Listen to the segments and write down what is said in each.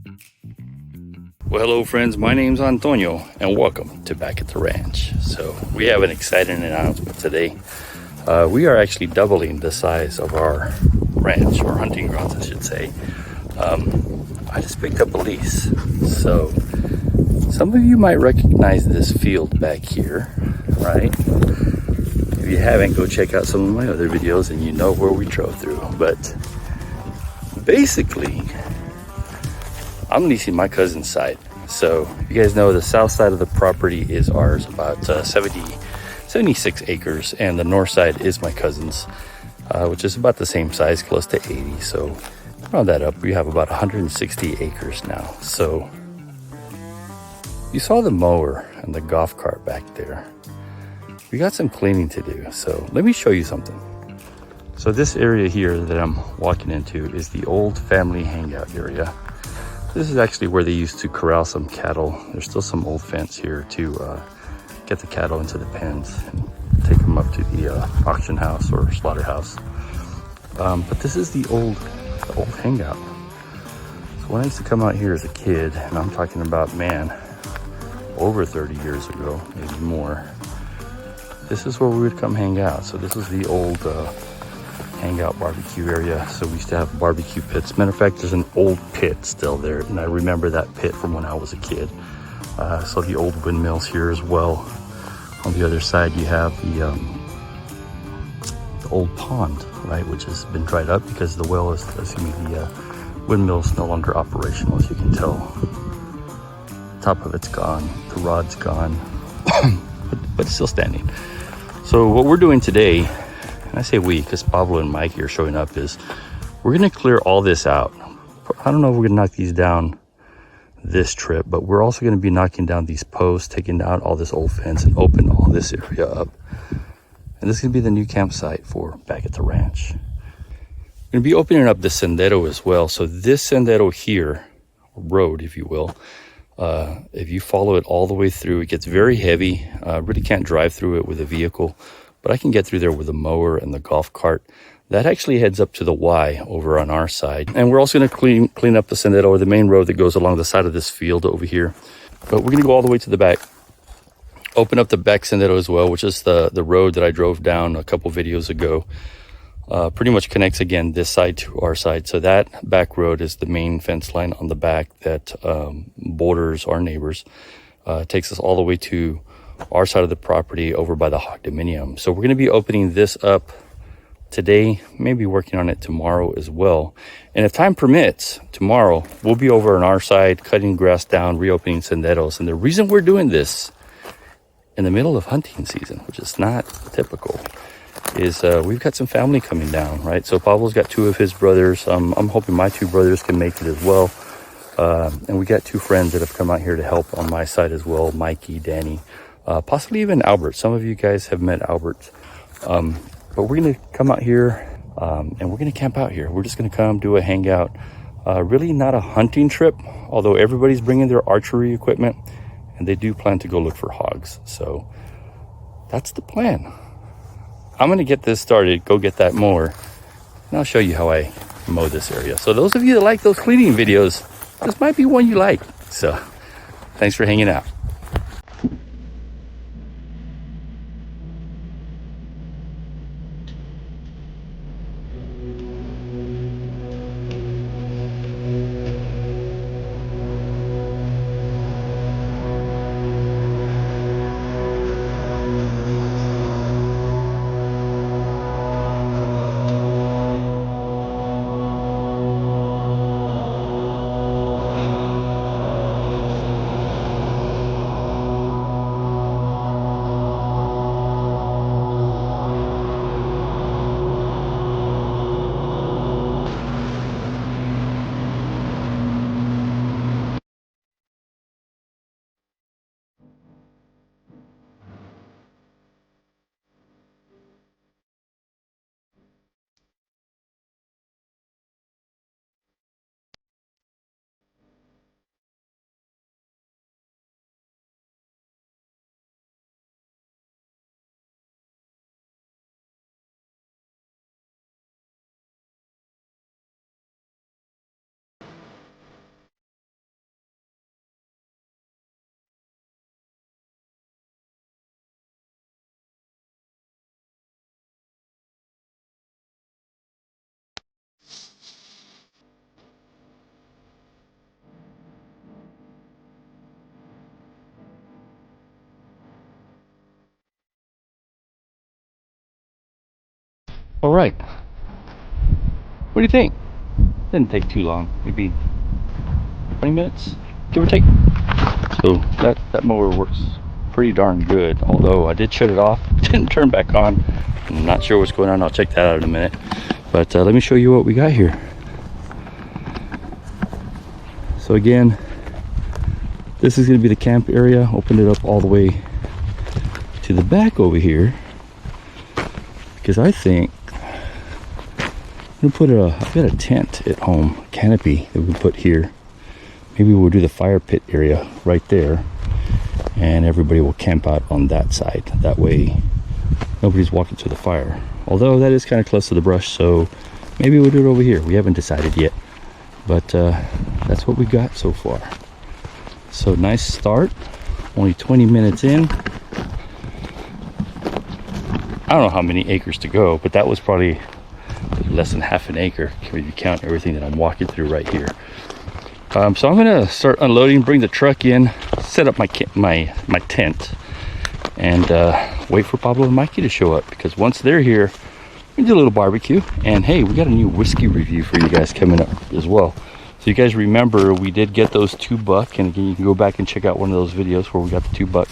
Well, hello friends, my name's Antonio and welcome to Back at the Ranch. So we have an exciting announcement today. We are actually doubling the size of our ranch, or hunting grounds I should say. I just picked up a lease. So some of you might recognize this field back here, right? If you haven't, go check out some of my other videos and you know where we drove through. But basically, I'm leasing my cousin's side. So you guys know the south side of the property is ours, about 76 acres, and the north side is my cousin's, which is about the same size, close to 80. So round that up, we have about 160 acres now. So you saw the mower and the golf cart back there. We got some cleaning to do, so let me show you something. So this area here that I'm walking into is the old family hangout area. This is actually where they used to corral some cattle. There's still some old fence here to get the cattle into the pens and take them up to the auction house or slaughterhouse. But this is the old hangout. So when I used to come out here as a kid, and I'm talking about, man, over 30 years ago, maybe more, this is where we would come hang out. So this is the old hangout barbecue area. So we used to have barbecue pits. Matter of fact, there's an old pit still there, and I remember that pit from when I was a kid. So the old windmills here as well. On the other side, you have the old pond, right, which has been dried up because the well is, the windmill is no longer operational, as you can tell. Top of it's gone, the rod's gone, but it's still standing. So what we're doing today, and I say we because Pablo and Mikey are showing up, is we're going to clear all this out. I don't know if we're going to knock these down this trip, but we're also going to be knocking down these posts, taking down all this old fence and open all this area up. And this is going to be the new campsite for Back at the Ranch. We're going to be opening up the sendero as well. So this sendero here, road if you will, if you follow it all the way through, it gets very heavy. Really can't drive through it with a vehicle, but I can get through there with a mower and the golf cart. That actually heads up to the Y over on our side. And we're also going to clean up the sendero, or the main road that goes along the side of this field over here. But we're going to go all the way to the back. Open up the back sendero as well, which is the road that I drove down a couple videos ago. Pretty much connects, again, this side to our side. So that back road is the main fence line on the back that borders our neighbors. Takes us all the way to our side of the property over by the hog dominium. So we're going to be opening this up today, maybe working on it tomorrow as well. And if time permits, tomorrow we'll be over on our side, cutting grass down, reopening senderos. And the reason we're doing this in the middle of hunting season, which is not typical, is we've got some family coming down, right? So Pablo's got two of his brothers. I'm hoping my two brothers can make it as well. And we got two friends that have come out here to help on my side as well, Mikey, Danny, possibly even Albert. Some of you guys have met Albert. But we're going to come out here and we're going to camp out here. We're just going to come do a hangout. Really not a hunting trip, although everybody's bringing their archery equipment, and they do plan to go look for hogs. So that's the plan. I'm going to get this started, go get that mower, and I'll show you how I mow this area. So those of you that like those cleaning videos, this might be one you like. So thanks for hanging out. All right. What do you think? Didn't take too long. Maybe 20 minutes, give or take. So that mower works pretty darn good. Although I did shut it off, didn't turn back on. I'm not sure what's going on. I'll check that out in a minute. But let me show you what we got here. So again, this is going to be the camp area. Opened it up all the way to the back over here because I think I'm gonna put I've got a tent at home, a canopy that we put here. Maybe we'll do the fire pit area right there, and everybody will camp out on that side. That way, nobody's walking to the fire. Although that is kind of close to the brush, so maybe we'll do it over here. We haven't decided yet, but that's what we got so far. So nice start. Only 20 minutes in. I don't know how many acres to go, but that was probably less than half an acre if you count everything that I'm walking through right here. So I'm gonna start unloading, bring the truck in, set up my tent, and wait for Pablo and Mikey to show up, because once they're here, we can do a little barbecue. And hey, we got a new whiskey review for you guys coming up as well. So you guys remember we did get those 2 buck, and again you can go back and check out one of those videos where we got the 2 buck.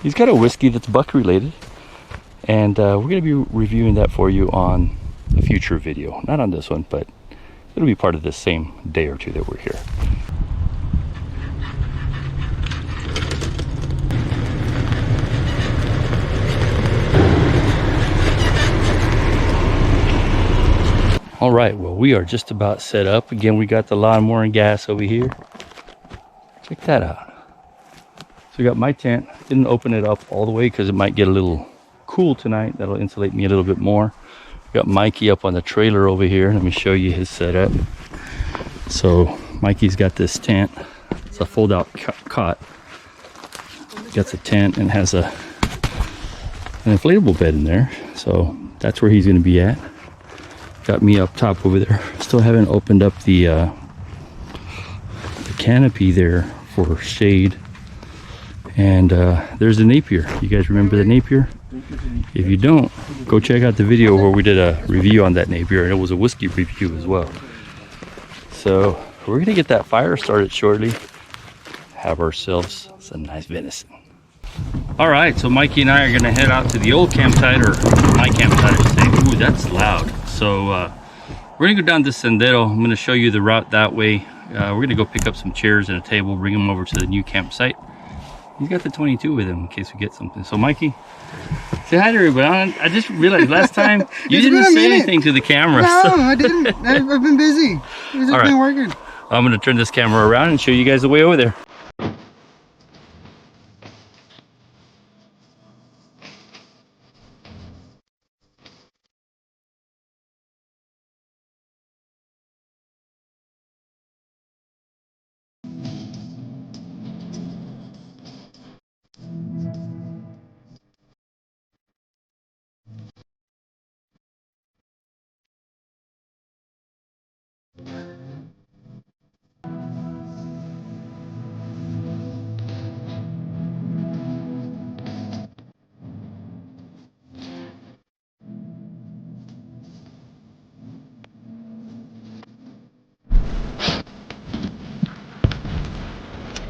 He's got a whiskey that's buck related, and we're going to be reviewing that for you on a future video. Not on this one, but it'll be part of this same day or two that we're here. All right, well, we are just about set up. Again, we got the lawnmower and gas over here. Check that out. So we got my tent. Didn't open it up all the way because it might get a little cool tonight. That'll insulate me a little bit more. Got Mikey up on the trailer over here. Let me show you his setup. So Mikey's got this tent. It's a fold-out cot. Got the tent and has an inflatable bed in there. So that's where he's going to be at. Got me up top over there. Still haven't opened up the canopy there for shade. And there's the Napier. You guys remember the Napier? If you don't, go check out the video where we did a review on that Napier, and it was a whiskey review as well. So we're gonna get that fire started shortly. Have ourselves some nice venison. All right, so Mikey and I are gonna head out to the old campsite, or my campsite, I should say. Ooh, that's loud. So we're gonna go down this sendero. I'm gonna show you the route that way. We're gonna go pick up some chairs and a table, bring them over to the new campsite. He's got the 22 with him in case we get something. So Mikey, say hi to everybody. I just realized last time you didn't say anything to the camera. No, so. I didn't. I've been busy. It's just been working. I'm gonna turn this camera around and show you guys the way over there.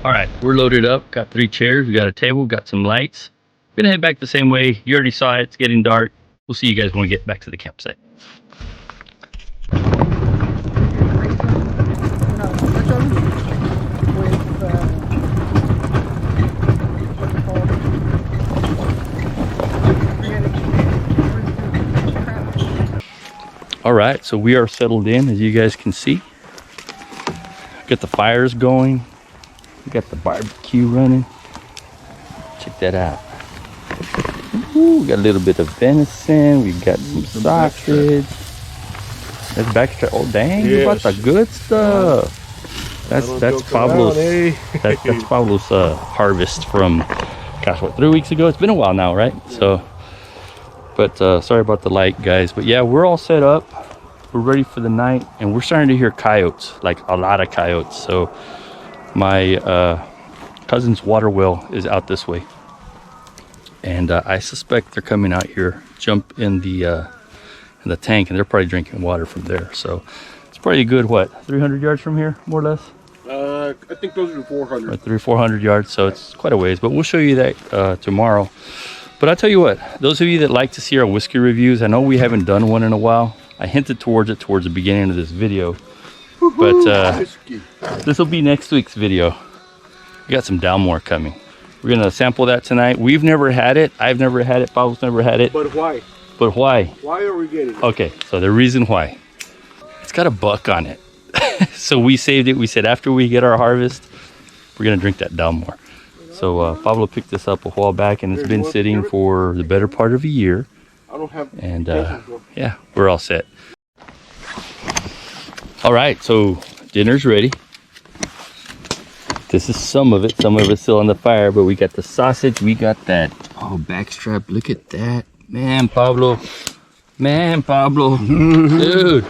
All right, we're loaded up. Got 3 chairs, we got a table, got some lights. We're gonna head back the same way. You already saw it, it's getting dark. We'll see you guys when we get back to the campsite. All right, so we are settled in, as you guys can see. Got the fires going. We got the barbecue running. Check that out. Ooh, we got a little bit of venison. We've got some sausage. That's back. Oh dang! Yes. You got the good stuff. That's Pablo's. That's Pablo's harvest from, gosh, what, 3 weeks ago? It's been a while now, right? So, but sorry about the light, guys. But yeah, we're all set up. We're ready for the night, and we're starting to hear coyotes, like a lot of coyotes. So my cousin's water well is out this way. and I suspect they're coming out here, jump in the tank, and they're probably drinking water from there. So it's probably a good, what, 300 yards from here, more or less? I think those are 400. Or 300-400 yards, so it's quite a ways, but we'll show you that tomorrow. But I'll tell you what, those of you that like to see our whiskey reviews, I know we haven't done one in a while. I hinted towards it towards the beginning of this video, but this will be next week's video. We got some Dalmore coming. We're gonna sample that tonight. We've never had it. I've never had it. Pablo's never had it. But why? But why? Why are we getting it? Okay, so the reason why. It's got a buck on it. So we saved it. We said after we get our harvest, we're gonna drink that Dalmore. So Pablo picked this up a while back, and it's been sitting for the better part of a year. I don't have. And yeah, we're all set. All right, so dinner's ready. This is some of it. Some of it's still on the fire, but we got the sausage. We got that. Oh, backstrap. Look at that. Man, Pablo. Man, Pablo. Dude.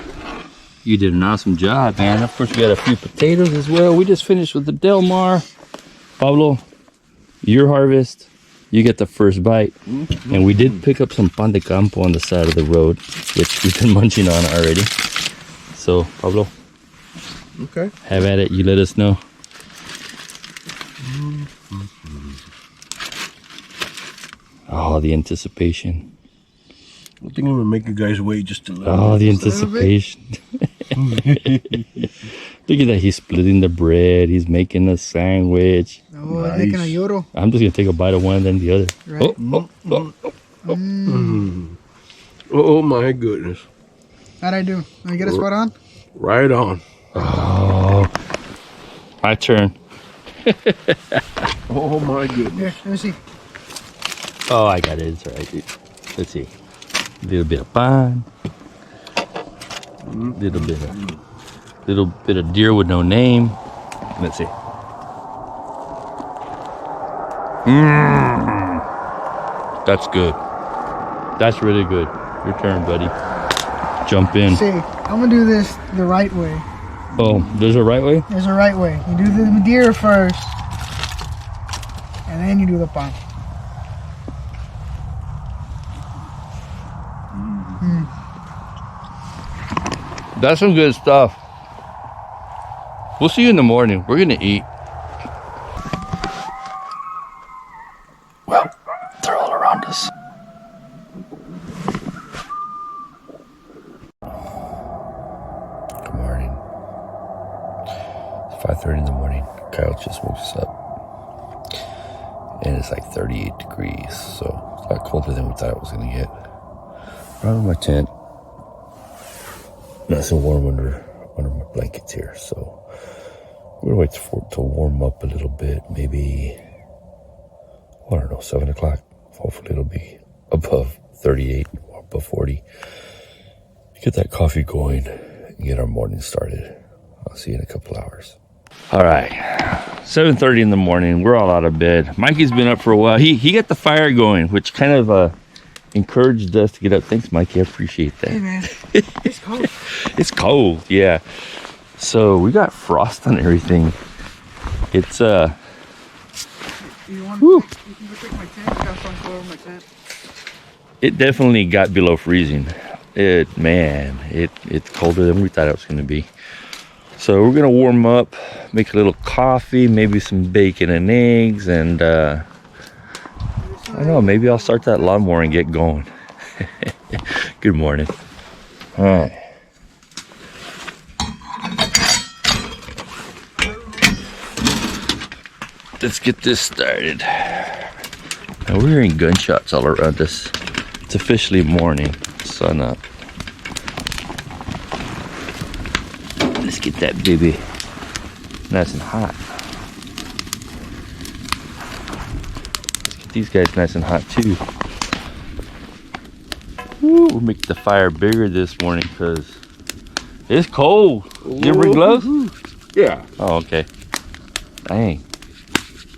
You did an awesome job, man. Of course, we got a few potatoes as well. We just finished with the Delmar. Pablo, your harvest. You get the first bite. And we did pick up some pan de campo on the side of the road, which we've been munching on already. So, Pablo. Okay. Have at it. You let us know. Oh, the anticipation. I think I'm gonna make you guys wait just a little. Oh, the anticipation. Look at that. He's splitting the bread. He's making a sandwich. Oh, nice. Making a yodel. I'm just going to take a bite of one, then the other. Right. Oh, my goodness. How'd I do? Did I get a spot on? Right on. Oh, my turn. Oh, my goodness. Here, let me see. Oh, I got it. It's all right, dude. Let's see. A little bit of pan. Little bit of deer with no name. Let's see. That's good. That's really good. Your turn, buddy. Jump in. See, I'm gonna do this the right way. Oh, there's a right way? There's a right way. You do the deer first, and then you do the pan. That's some good stuff. We'll see you in the morning. We're gonna eat. Well, they're all around us. Good morning. It's 5:30 in the morning. Kyle just woke us up. And it's like 38 degrees, so it's a lot colder than we thought it was gonna get. I'm in my tent. Nice and warm under my blankets here, so we're gonna wait for it to warm up a little bit. Maybe, I don't know, 7 o'clock. Hopefully it'll be above 38 or above 40. Get that coffee going and get our morning started. I'll see you in a couple hours. All right, 7:30 in the morning. We're all out of bed. Mikey's been up for a while. He got the fire going, which kind of encouraged us to get up. Thanks, Mikey. I appreciate that. Hey, man. It's cold. It's cold, yeah. So we got frost on everything. It's You want you can go take my tent. I got some over my tent. it definitely got below freezing. It's colder than we thought it was gonna be. So we're gonna warm up, make a little coffee, maybe some bacon and eggs, and I don't know, maybe I'll start that lawnmower and get going. Good morning. All right. Let's get this started. Now we're hearing gunshots all around us. It's officially morning, sun up. Let's get that baby nice and hot. Let's get these guys nice and hot too. Woo, we'll make the fire bigger this morning because it's cold. You didn't bring gloves? Yeah. Oh, okay. Dang.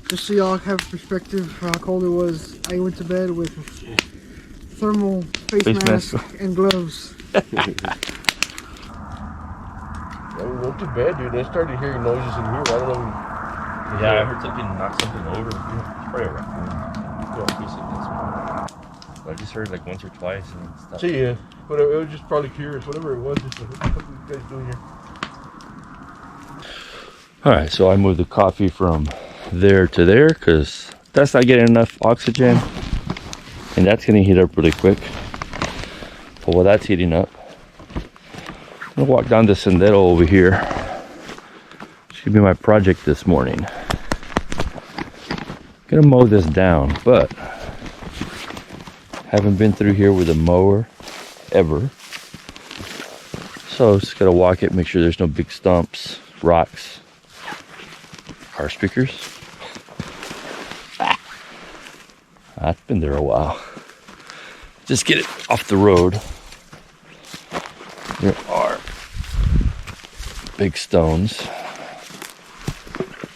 Just so y'all have perspective for how cold it was, I went to bed with thermal face mask and gloves. I went to bed, dude. I started hearing noises in here. I don't know. Yeah, I heard something knock something over. It's probably a raccoon. I just heard like once or twice and stuff. See ya. Whatever. It was just probably curious. Whatever it was, just what are you guys doing here? All right, so I moved the coffee from there to there because that's not getting enough oxygen, and that's going to heat up really quick. But while that's heating up, I'm gonna walk down the sendero over here. It's gonna be my project this morning. Gonna mow this down, but haven't been through here with a mower ever. So just gotta walk it, make sure there's no big stumps, rocks, car speakers. That's been there a while. Just get it off the road. There are big stones. A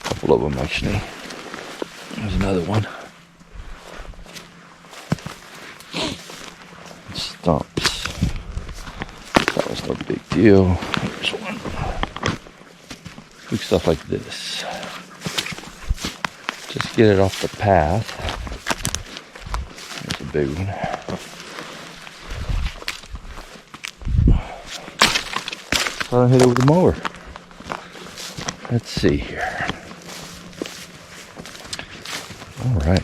couple of them actually. There's another one. Stumps. That was no big deal. Here's one. Big stuff like this. Just get it off the path. There's a big one. I don't hit it with the mower. Let's see here. All right.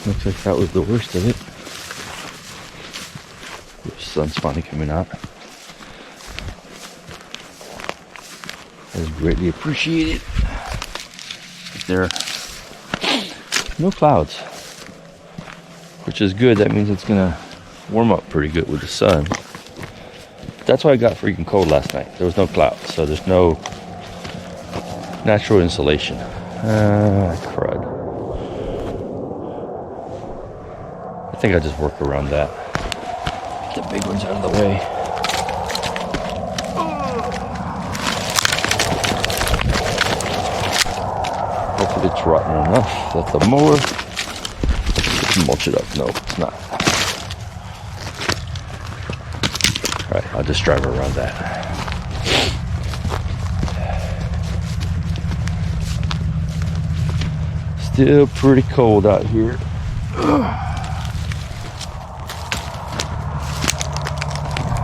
Looks like that was the worst of it. The sun's finally coming out. That is greatly appreciated. There, no clouds, which is good. That means it's gonna warm up pretty good with the sun. That's why I got freaking cold last night. There was no clouds, so there's no natural insulation. Crud. I think I'll just work around that. Get the big ones out of the way. Hopefully it's rotten enough that the mower can mulch it up. No, it's not. Alright, I'll just drive around that. Still pretty cold out here.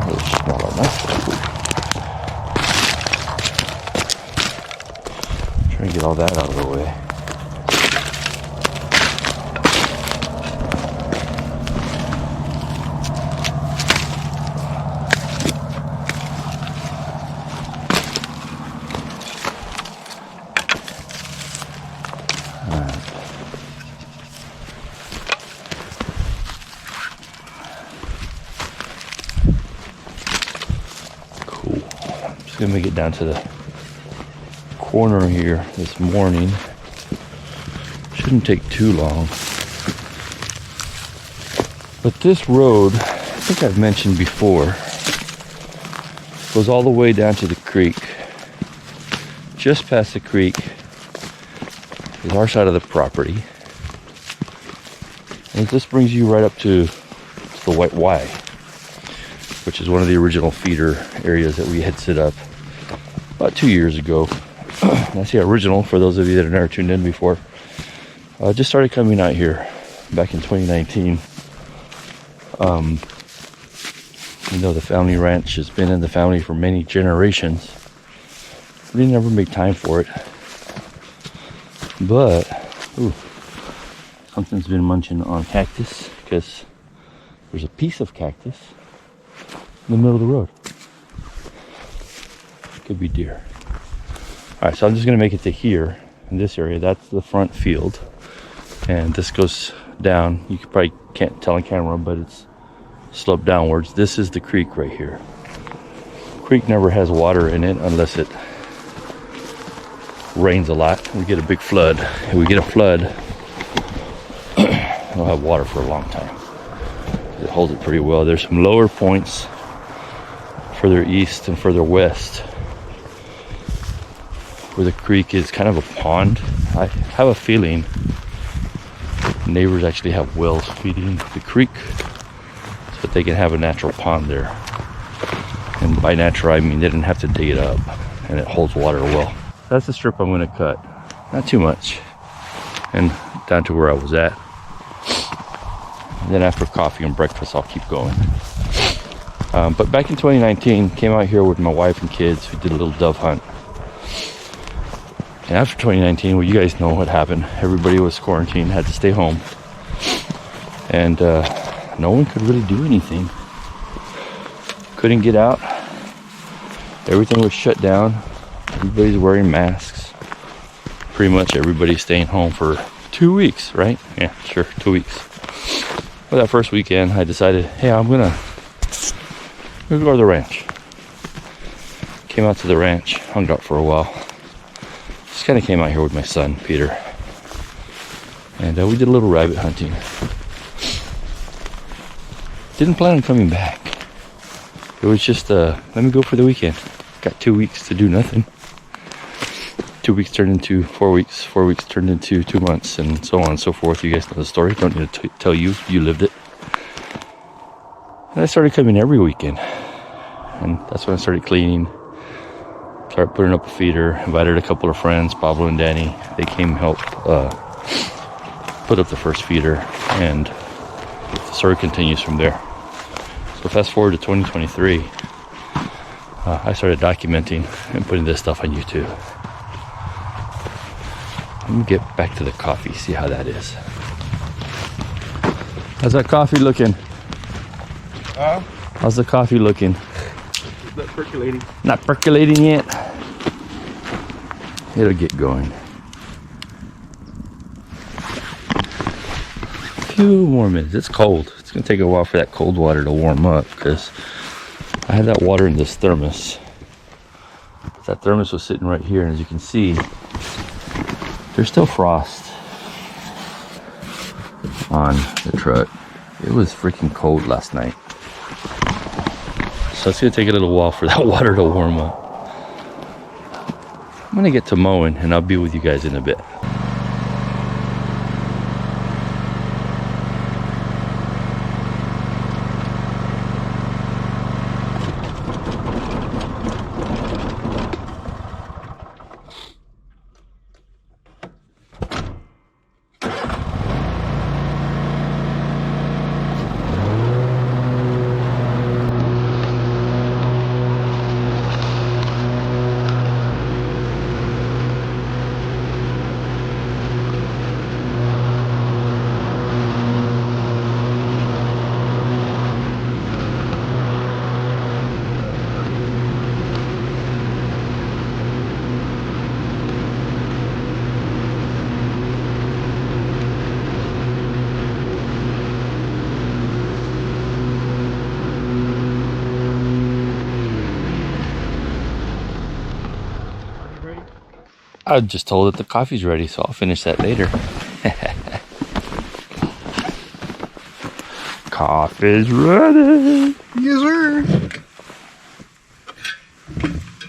It's small enough. Try and get all that out of the way. Gonna make it down to the corner here this morning. Shouldn't take too long. But this road, I think I've mentioned before, goes all the way down to the creek. Just past the creek is our side of the property. And this brings you right up to the White Y, which is one of the original feeder areas that we had set up about 2 years ago. I say original for those of you that have never tuned in before. Just started coming out here back in 2019. You know, the family ranch has been in the family for many generations. We never made time for it. But, ooh, something's been munching on cactus because there's a piece of cactus in the middle of the road. Could be deer. All right, so I'm just gonna make it to here in this area. That's the front field, and this goes down. You probably can't tell on camera, but it's sloped downwards. This is the creek right here. Creek never has water in it unless it rains a lot. We get a big flood. If we get a flood, we'll have water for a long time. It holds it pretty well. There's some lower points further east and further west where the creek is kind of a pond. I have a feeling neighbors actually have wells feeding the creek so that they can have a natural pond there. And by natural, I mean they didn't have to dig it up, and it holds water well. That's the strip I'm going to cut. Not too much. And down to where I was at. And then after coffee and breakfast, I'll keep going. But back in 2019, came out here with my wife and kids. We did a little dove hunt. And after 2019, well, you guys know what happened. Everybody was quarantined, had to stay home. And no one could really do anything. Couldn't get out. Everything was shut down. Everybody's wearing masks. Pretty much everybody's staying home for 2 weeks, right? Yeah, sure, 2 weeks. Well, that first weekend, I decided, hey, I'm gonna go to the ranch. Came out to the ranch, hung out for a while. Just kind of came out here with my son, Peter. And we did a little rabbit hunting. Didn't plan on coming back. It was just, let me go for the weekend. Got 2 weeks to do nothing. 2 weeks turned into 4 weeks. 4 weeks turned into 2 months, and so on and so forth. You guys know the story. Don't need to tell you. You lived it. And I started coming every weekend. And that's when I started cleaning. Started putting up a feeder. Invited a couple of friends, Pablo and Danny. They came help put up the first feeder. And the story continues from there. So fast forward to 2023. I started documenting and putting this stuff on YouTube. Let me get back to the coffee, see how that is. How's that coffee looking? How's the coffee looking? Not percolating. Not percolating yet. It'll get going. A few more minutes. It's cold. It's gonna take a while for that cold water to warm up because I had that water in this thermos. That thermos was sitting right here, and as you can see, there's still frost on the truck. It was freaking cold last night. So it's gonna take a little while for that water to warm up. I'm gonna get to mowing and I'll be with you guys in a bit. I was just told that the coffee's ready, so I'll finish that later. Coffee's ready. Yes, sir.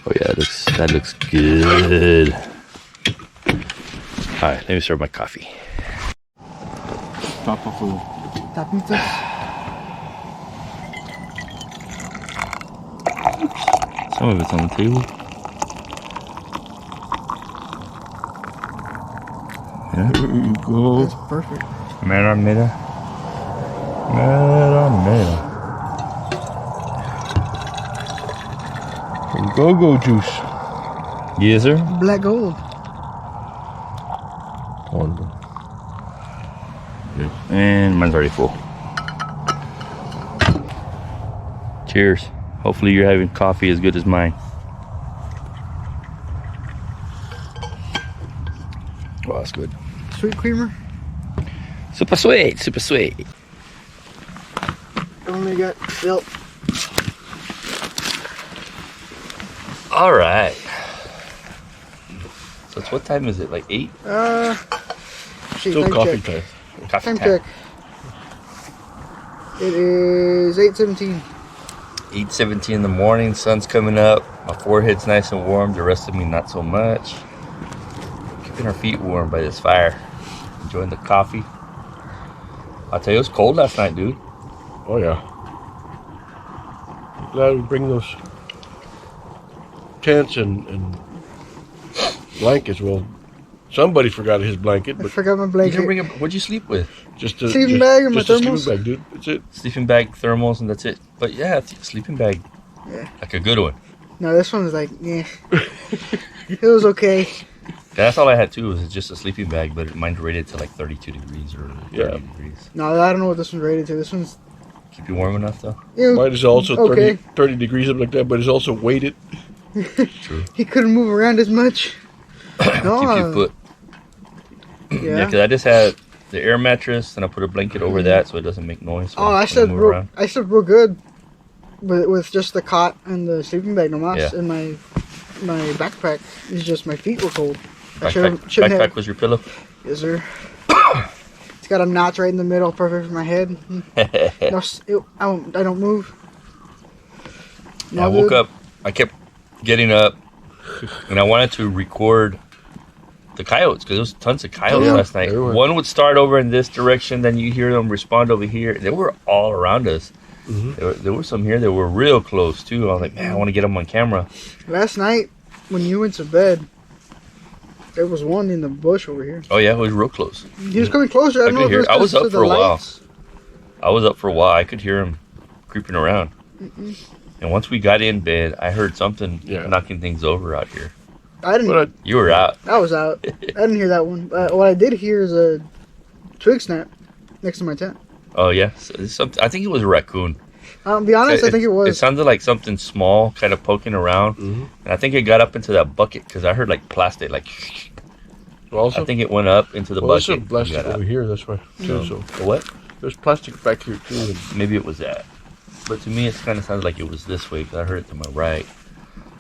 Oh yeah, that looks good. All right, let me serve my coffee. Top off of Tapitas. Some of it's on the table. Yeah. There you go. That's perfect. Mera, mera. Mera, mera. Go-go juice. Yes, sir. Black gold. And mine's already full. Cheers. Hopefully you're having coffee as good as mine. Oh, that's good. Sweet creamer. Super sweet, super sweet. Only got milk. All right. So it's, what time is it? Like 8? Shit, Still time coffee check. time. Coffee Time check. It is 8:17. 8:17 in the morning. Sun's coming up. My forehead's nice and warm. The rest of me not so much. Keeping our feet warm by this fire. Enjoying the coffee. I'll tell you, it was cold last night, dude. Oh yeah. Glad we bring those tents and blankets. Well, Somebody forgot his blanket, I but forgot my You blanket. can bring a, what'd you sleep with? just a Sleeping bag and my just a thermals. sleeping bag, dude. That's it. Sleeping bag, thermals, and that's it. But yeah, it's a sleeping bag. Yeah. Like a good one. No, this one's like, yeah. It was okay. That's all I had too, was just a sleeping bag, but mine's rated to like 32 degrees or 30 Yeah. degrees. No, I don't know what this one's rated to. This one's, Keep you warm enough though? you know, Mine is also okay. 30 degrees, something like that, but it's also weighted. True. He couldn't move around as much. No, Keep you put. Yeah, yeah. because I just had the air mattress and I put a blanket over that so it doesn't make noise. Oh, I slept real good with just the cot and the sleeping bag, no mas. Yeah. And my backpack is just my feet were cold. Backpack was your pillow? Yes, sir. It's got a notch right in the middle, perfect for my head. I don't move. I woke up, I kept getting up, and I wanted to record the coyotes because there was tons of coyotes last night. Everywhere. One would start over in this direction, then you hear them respond over here. They were all around us. There were some here that were real close too. I was like, man, I want to get them on camera. Last night, when you went to bed, there was one in the bush over here. Oh yeah, it was real close. He was coming closer. I don't know if it was I was close up to for a the while. lights. I was up for a while. I could hear him creeping around. And once we got in bed, I heard something knocking things over out here. I didn't. You were out. I was out. I didn't hear that one. What I did hear is a twig snap next to my tent. Oh yeah, so I think it was a raccoon. Be honest, I think it It was. sounded like something small, kind of poking around, and I think it got up into that bucket because I heard like plastic, like. Also, I think it went up into the there's bucket. some plastic and got over out. here, that's why. Too, so The what? there's plastic back here too. And Maybe it was that, but to me, it kind of sounded like it was this way because I heard it to my right.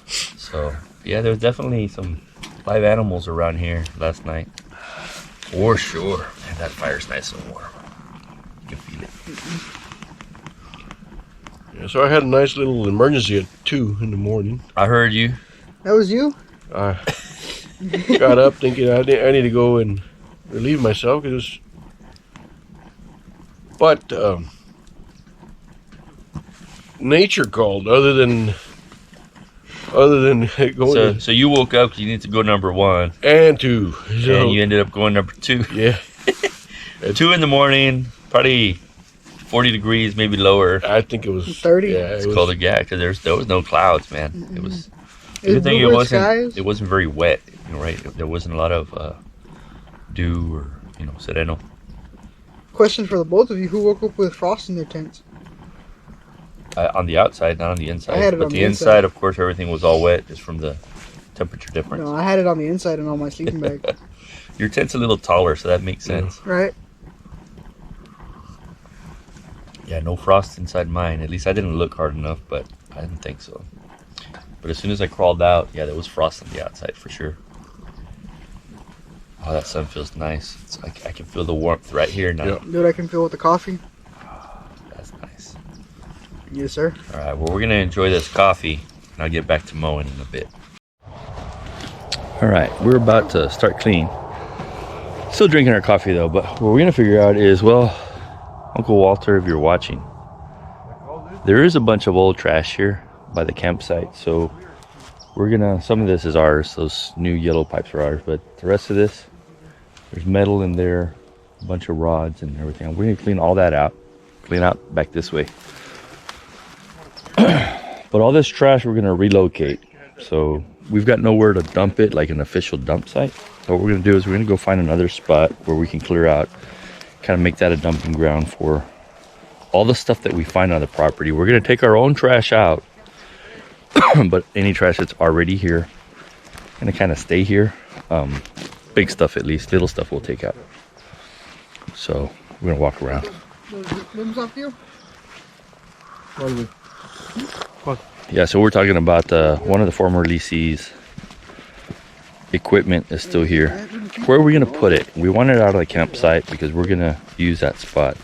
So yeah, there was definitely some live animals around here last night, for sure. Man, that fire's nice and warm. You can feel it. yeah, so I had a nice little emergency at 2 in the morning. I heard you. That was you? I got up thinking I need to go and relieve myself because but nature called other than going So you woke up because you need to go number 1, and 2 so, and you ended up going number 2. yeah 2 in the morning, probably 40 degrees, maybe lower. I think it was 30? yeah, It's it was, colder, yeah, because there was no clouds, man. It was. It Good thing blue it red wasn't. skies. It wasn't very wet, right? There wasn't a lot of dew or sereno. Question for the both of you: who woke up with frost in their tents? On the outside, not on the inside. I had it But on the the inside, inside. of course, everything was all wet just from the temperature difference. No, I had it on the inside and on my sleeping bag. Your tent's a little taller, so that makes sense. Right? Yeah, no frost inside mine. At least I didn't look hard enough, but I didn't think so. But as soon as I crawled out, yeah, there was frost on the outside for sure. Oh, that sun feels nice. I can feel the warmth right here now. Yeah. Dude, I can feel with the coffee. That's nice. Yes, sir. All right, well, we're going to enjoy this coffee, and I'll get back to mowing in a bit. All right, we're about to start clean. Still drinking our coffee, though, but what we're going to figure out is, well, Uncle Walter, if you're watching, there is a bunch of old trash here by the campsite, so we're gonna, some of this is ours, those new yellow pipes are ours, but the rest of this, there's metal in there, a bunch of rods and everything. We're gonna clean all that out, clean out back this way. But all this trash we're gonna relocate, so we've got nowhere to dump it, like an official dump site. So what we're gonna do is we're gonna go find another spot where we can clear out, kind of make that a dumping ground for all the stuff that we find on the property. We're gonna take our own trash out, but any trash that's already here, gonna kind of stay here. Big stuff at least, little stuff we'll take out. So we're gonna walk around. Limbs off you? Yeah, so we're talking about one of the former lessees' equipment is still here. Where are we gonna put it? We want it out of the campsite because we're gonna use that spot.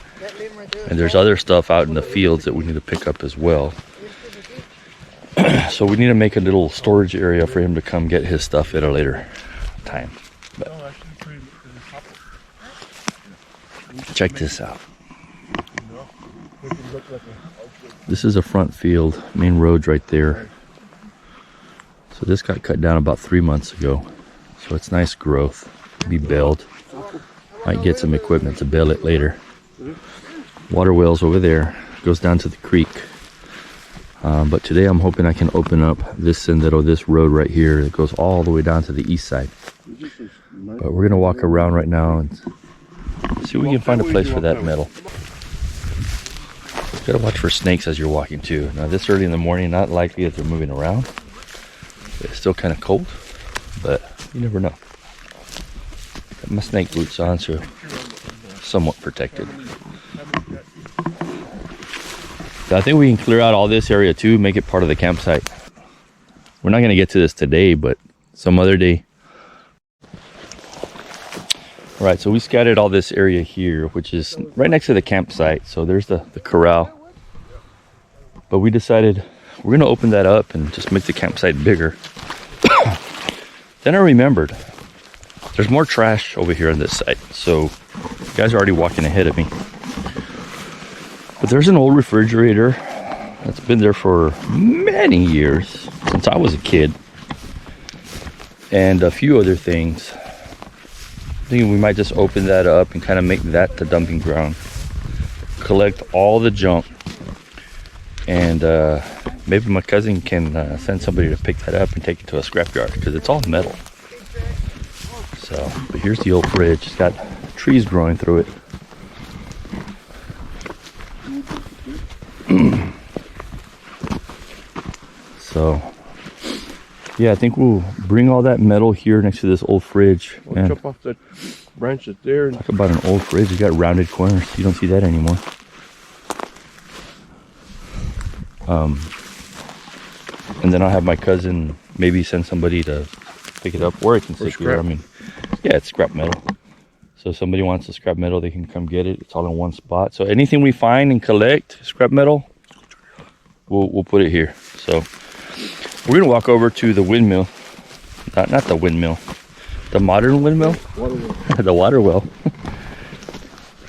And there's other stuff out in the fields that we need to pick up as well. So we need to make a little storage area for him to come get his stuff at a later time. But check this out. This is a front field, main road's right there. So this got cut down about 3 months ago. So it's nice growth. to be baled. Might get some equipment to bale it later. Water well's over there, goes down to the creek. But today I'm hoping I can open up this this road right here that goes all the way down to the east side. But we're gonna walk around right now and see if we can find a place for that metal. Gotta watch for snakes as you're walking too. Now this early in the morning, not likely that they're moving around. It's still kind of cold, but you never know. Got my snake boots on, so somewhat protected. So I think we can clear out all this area too, make it part of the campsite. We're not gonna get to this today, but some other day. All right, so we scattered all this area here, which is right next to the campsite. So there's the corral. But we decided we're gonna open that up and just make the campsite bigger. Then I remembered, there's more trash over here on this side. So you guys are already walking ahead of me. But there's an old refrigerator that's been there for many years, since I was a kid. And a few other things. I think we might just open that up and kind of make that the dumping ground. Collect all the junk. And maybe my cousin can send somebody to pick that up and take it to a scrapyard because it's all metal. So, but here's the old fridge. It's got trees growing through it. So, yeah, I think we'll bring all that metal here next to this old fridge. We'll chop off that branch that's there. Talk about an old fridge. It's got rounded corners. You don't see that anymore. And then I'll have my cousin maybe send somebody to pick it up, or I can take it here. I mean, yeah, it's scrap metal. So if somebody wants the scrap metal, they can come get it. It's all in one spot. So anything we find and collect, scrap metal, we'll put it here. So we're gonna walk over to the windmill. Not the windmill, the modern windmill, the water well.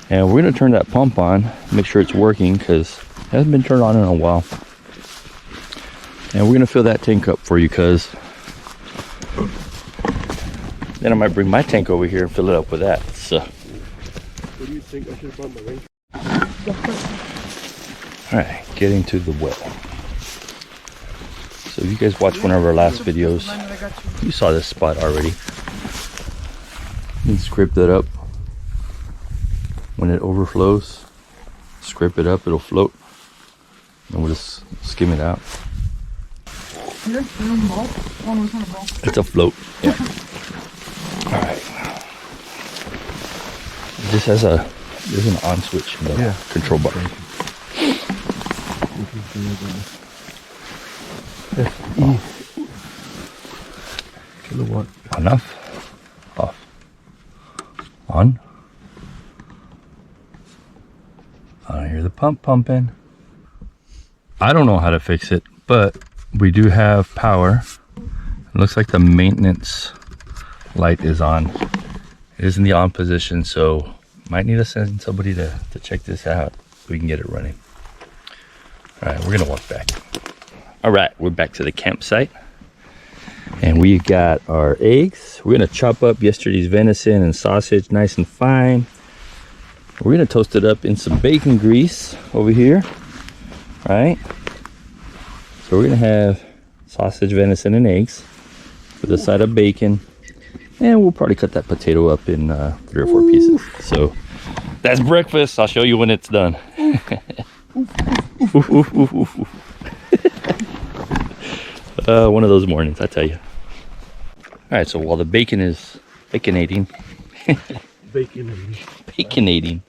And we're gonna turn that pump on, make sure it's working because it hasn't been turned on in a while. And we're gonna fill that tank up for you, cuz then I might bring my tank over here and fill it up with that. So What do you think? I should have brought my rain. alright, getting to the well. So if you guys watched one of our last videos, you saw this spot already. You can scrape that up. When it overflows, scrape it up, it'll float. And we'll just skim it out. It's a float. Yeah. Alright. This has there's an on switch in the control bar. Kilowatt. Enough. Off. On. I hear the pump pumping. I don't know how to fix it, but we do have power. It looks like the maintenance light is on. It is in the on position, so might need to send somebody to check this out so we can get it running. All right, we're gonna walk back. All right, we're back to the campsite. And we've got our eggs. We're gonna chop up yesterday's venison and sausage nice and fine. We're gonna toast it up in some bacon grease over here. All right. So we're gonna have sausage, venison, and eggs with a side of bacon. And we'll probably cut that potato up in 3 or 4 pieces. So that's breakfast. I'll show you when it's done. One of those mornings, I tell you. All right, so while the bacon is baconating, baconating.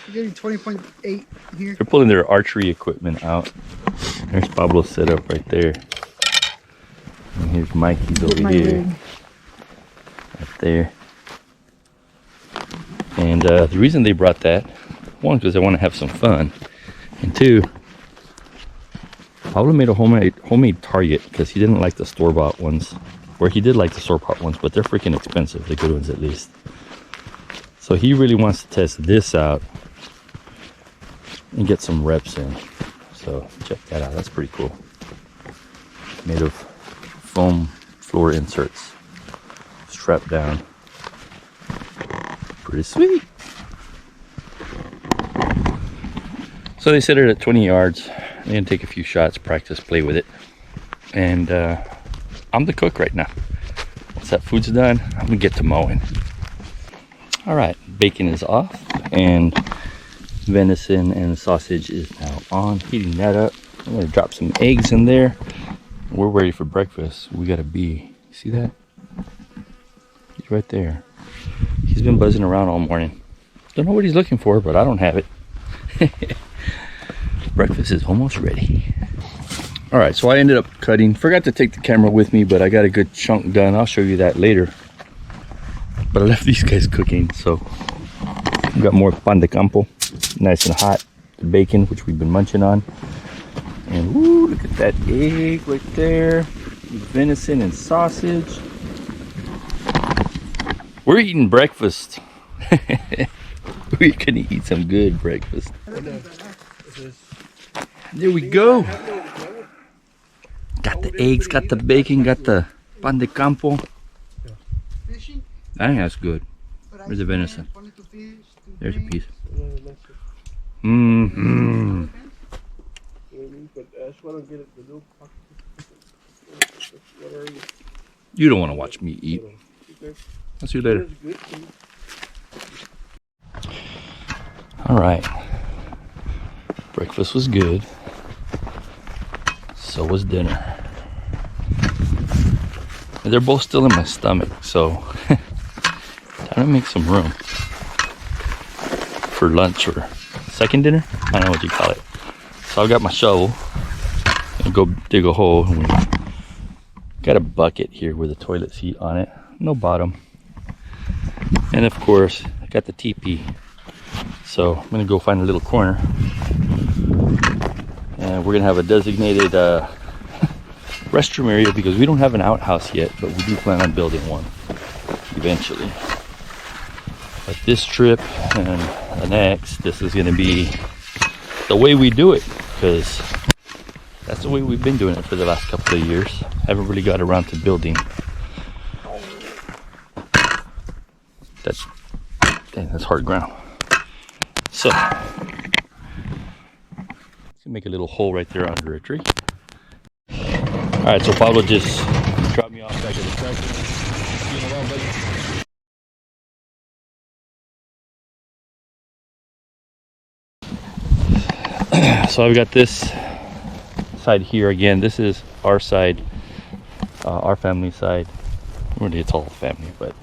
You're getting 20.8 here. They're pulling their archery equipment out. There's Pablo's setup right there. And here's Mikey's over here. Right there. And the reason they brought that, one, because they want to have some fun. And two, Pablo made a homemade target because he didn't like the store-bought ones. Or he did like the store-bought ones, but they're freaking expensive, the good ones at least. So he really wants to test this out and get some reps in. So check that out, that's pretty cool. Made of foam floor inserts, strapped down. Pretty sweet. So they set it at 20 yards. I'm gonna take a few shots, practice, play with it. And I'm the cook right now. Once that food's done, I'm gonna get to mowing. All right, bacon is off and venison and sausage is now on. Heating that up. I'm gonna drop some eggs in there. We're ready for breakfast. We got a bee. See that? He's right there. He's been buzzing around all morning. Don't know what he's looking for, but I don't have it. Breakfast is almost ready. All right, so I ended up cutting. Forgot to take the camera with me, but I got a good chunk done. I'll show you that later. But I left these guys cooking, so we got more pan de campo, nice and hot. The bacon, which we've been munching on. And woo, look at that egg right there. Venison and sausage. We're eating breakfast. We're gonna eat some good breakfast. There we go. Got the eggs, got the bacon, got the pan de campo. I think that's good. Where's the venison? There's a piece. Mm-hmm. You don't want to watch me eat. I'll see you later. All right. Breakfast was good. So was dinner. And they're both still in my stomach, so time to make some room for lunch or second dinner. I don't know what you call it. So I've got my shovel and go dig a hole. And we got a bucket here with a toilet seat on it, no bottom, and of course I got the teepee. So I'm gonna go find a little corner, and we're gonna have a designated restroom area because we don't have an outhouse yet, but we do plan on building one eventually. But this trip and the next, this is gonna be the way we do it, because that's the way we've been doing it for the last couple of years. Haven't really got around to building. That's hard ground. So let's make a little hole right there under a tree. All right, so Pablo just dropped me off back at the tractor. See you in a while, buddy. So I've got this side here again. This is our side, our family side. Really, it's all family, but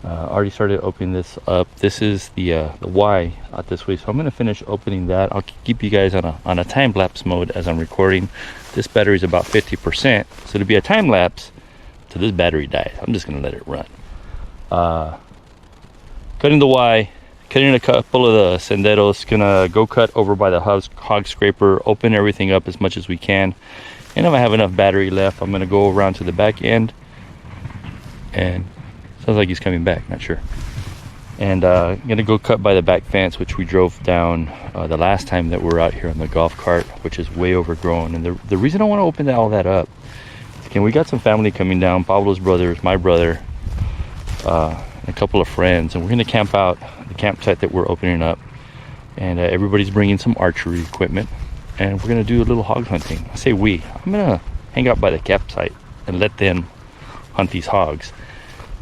already started opening this up. This is the Y out this way, so I'm going to finish opening that. I'll keep you guys on a time lapse mode as I'm recording. This battery is about 50%, so it'll be a time lapse till this battery dies. I'm just going to let it run. Cutting the Y, cutting a couple of the senderos. Gonna go cut over by the hog scraper, open everything up as much as we can, and if I have enough battery left, I'm going to go around to the back end. And sounds like he's coming back, not sure. And I'm gonna go cut by the back fence, which we drove down the last time that we were out here on the golf cart, which is way overgrown. And the reason I want to open all that up is, again, we got some family coming down, Pablo's brothers, my brother, and a couple of friends, and we're gonna camp out the campsite that we're opening up. And everybody's bringing some archery equipment, and we're gonna do a little hog hunting. I say we. I'm gonna hang out by the campsite and let them hunt these hogs.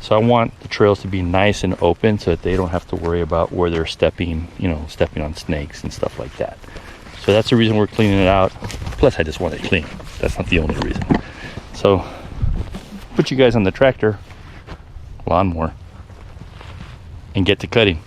So I want the trails to be nice and open so that they don't have to worry about where they're stepping, stepping on snakes and stuff like that. So that's the reason we're cleaning it out. Plus, I just want it clean. That's not the only reason. So put you guys on the tractor, lawnmower, and get to cutting.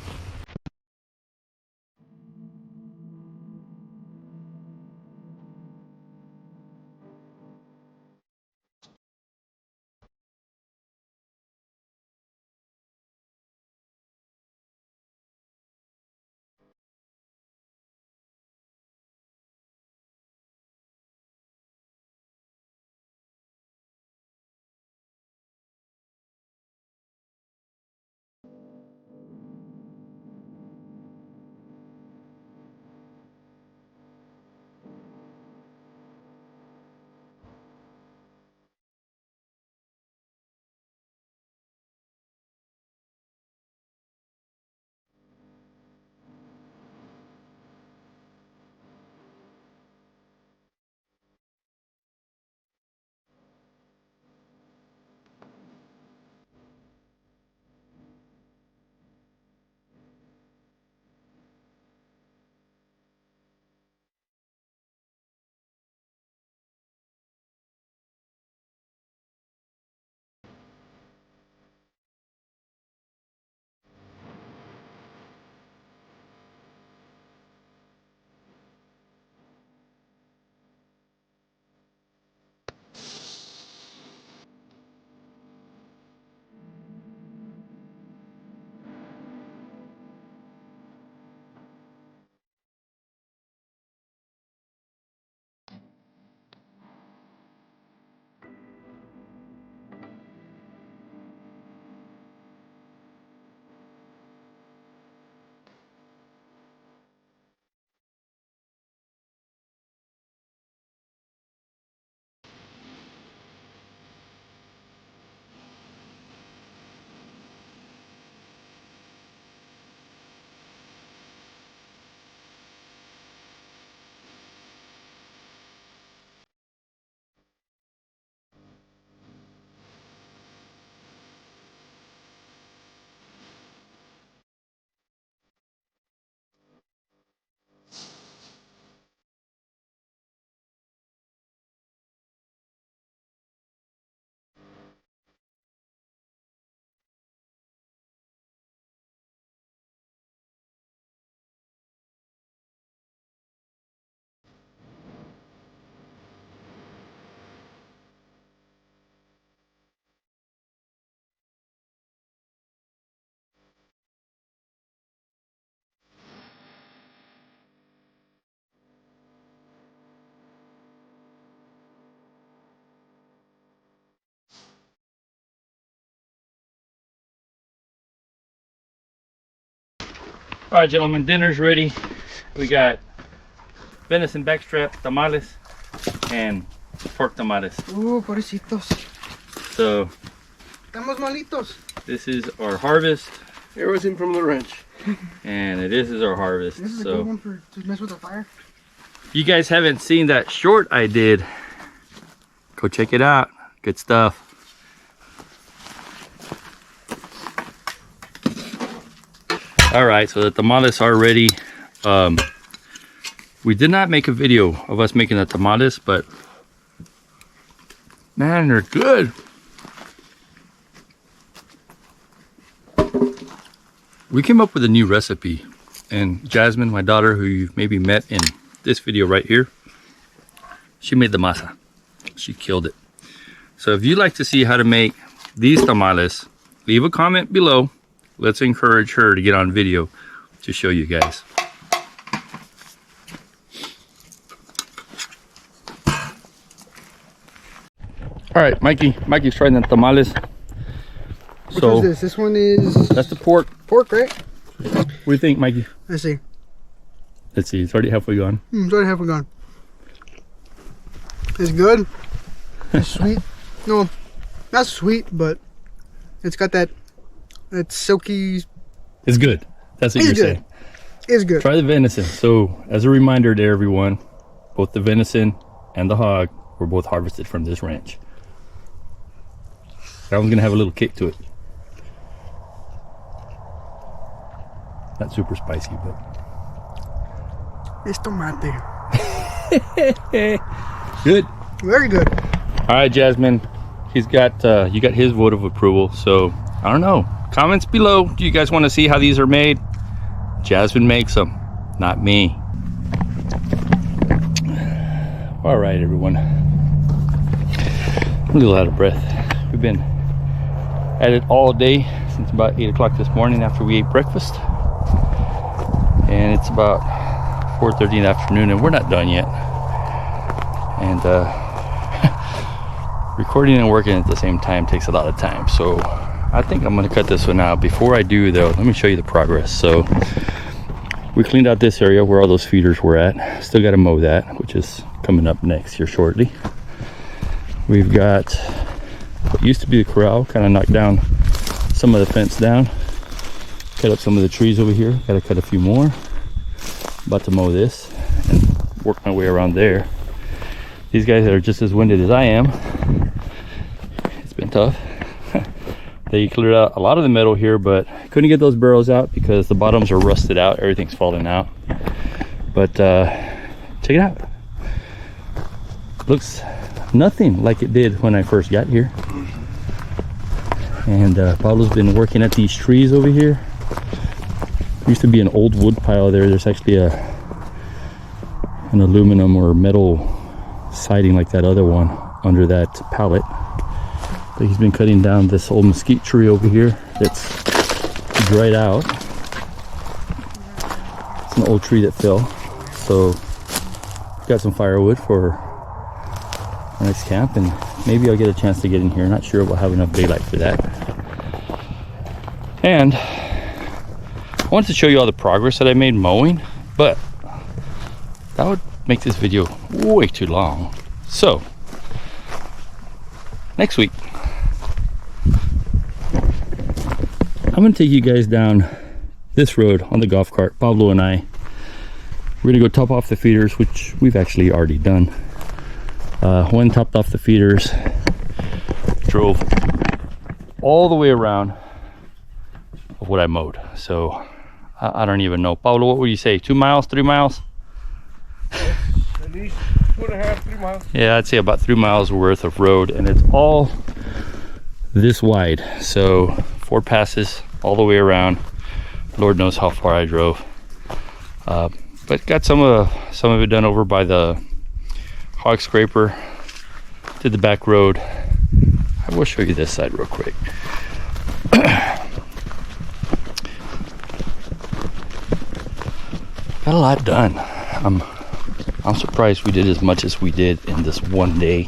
All right, gentlemen, dinner's ready. We got venison backstrap, tamales, and pork tamales. Pobrecitos. So Estamos malitos. this is our harvest, Everything from the ranch. and this is our harvest. This is a So good one to mess with the fire. you guys haven't seen that short I did, go check it out. Good stuff. All right, so the tamales are ready. We did not make a video of us making the tamales, but man, they're good. We came up with a new recipe, and Jasmine, my daughter, who you've maybe met in this video right here, she made the masa. She killed it. So if you'd like to see how to make these tamales, leave a comment below. Let's encourage her to get on video to show you guys. All right, Mikey's trying the tamales. Which is this? This one is... That's the pork. Pork, right? What do you think, Mikey? Let's see. Let's see, it's already halfway gone. It's already halfway gone. It's good. It's sweet. No, not sweet, but it's got that silky... It's good. That's what you're saying. It's good. Try the venison. So, as a reminder to everyone, both the venison and the hog were both harvested from this ranch. That one's gonna have a little kick to it. Not super spicy, but It's tomate. good. Very good. All right, Jasmine. He's got you got his vote of approval. So I don't know. Comments below. Do you guys want to see how these are made? Jasmine makes them, not me. All right, everyone. I'm a little out of breath. We've been at it all day since about 8 o'clock this morning after we ate breakfast, and it's about 4:30 in the afternoon, and we're not done yet. And recording and working at the same time takes a lot of time, so I think I'm gonna cut this one out. Before I do though, let me show you the progress. So we cleaned out this area where all those feeders were at. Still got to mow that, which is coming up next here shortly. We've got what used to be the corral, kind of knocked down some of the fence down, cut up some of the trees over here, got to cut a few more. About to mow this and work my way around there. These guys are just as winded as I am. It's been tough. They cleared out a lot of the metal here, but couldn't get those barrels out because the bottoms are rusted out. Everything's falling out. But check it out. Looks nothing like it did when I first got here. And Pablo's been working at these trees over here. There used to be an old wood pile there. There's actually an aluminum or metal siding like that other one under that pallet. But he's been cutting down this old mesquite tree over here that's dried out. It's an old tree that fell. So got some firewood for our next camp, and maybe I'll get a chance to get in here. Not sure we'll have enough daylight for that. And I wanted to show you all the progress that I made mowing, but that would make this video way too long. So next week I'm gonna take you guys down this road on the golf cart. Pablo and I, we're gonna go top off the feeders, which we've actually already done. One topped off the feeders, drove all the way around of what I mowed. So I don't even know. Pablo, what would you say? 2 miles, 3 miles? At least 2.5, 3 miles. Yeah, I'd say about 3 miles worth of road, and it's all this wide. So 4 passes all the way around. Lord knows how far I drove. But got some of it done over by the hog scraper to the back road. I will show you this side real quick. Got a lot done. I'm surprised we did as much as we did in this one day.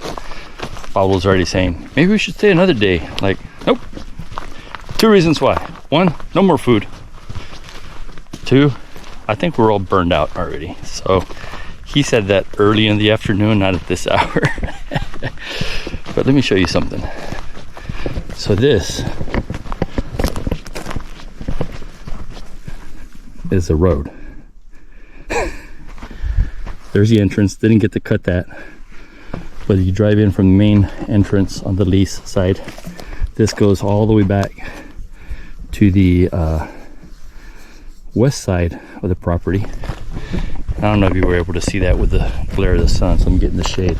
Pablo's already saying maybe we should stay another day. Like, nope. 2 reasons why. 1, no more food. 2, I think we're all burned out already. So he said that early in the afternoon, not at this hour. But let me show you something. So this is the road. There's the entrance. Didn't get to cut that, but you drive in from the main entrance on the lease side. This goes all the way back to the west side of the property. I don't know if you were able to see that with the glare of the sun, so I'm getting the shade.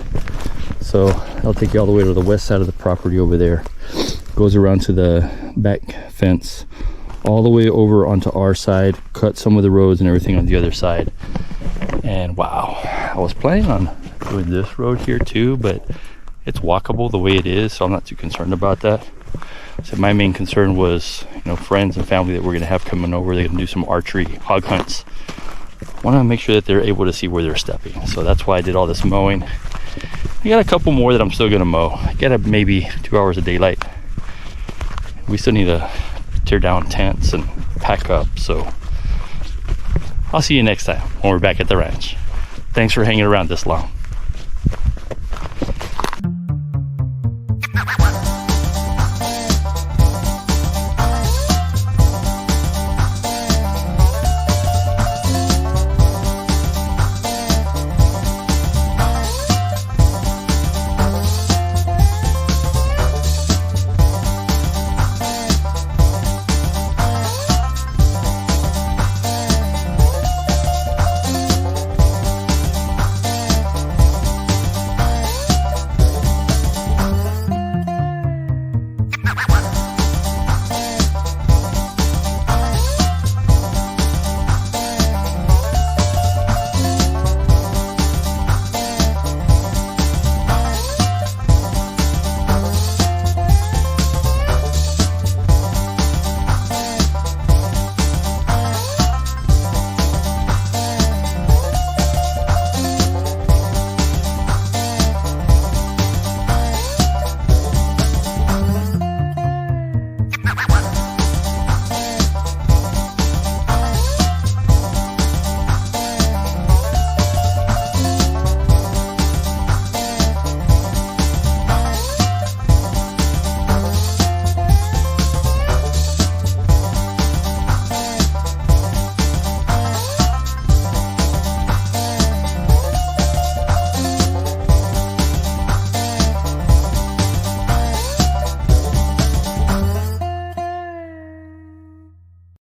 So I'll take you all the way to the west side of the property over there. Goes around to the back fence, all the way over onto our side, cut some of the roads and everything on the other side. And wow, I was planning on doing this road here too, but it's walkable the way it is, so I'm not too concerned about that. So my main concern was, you know, friends and family that we're gonna have coming over. They're gonna do some archery hog hunts. Want to make sure that they're able to see where they're stepping, so that's why I did all this mowing. I got a couple more that I'm still gonna mow. I got maybe 2 hours of daylight. We still need to tear down tents and pack up, so I'll see you next time when we're back at the ranch. Thanks for hanging around this long.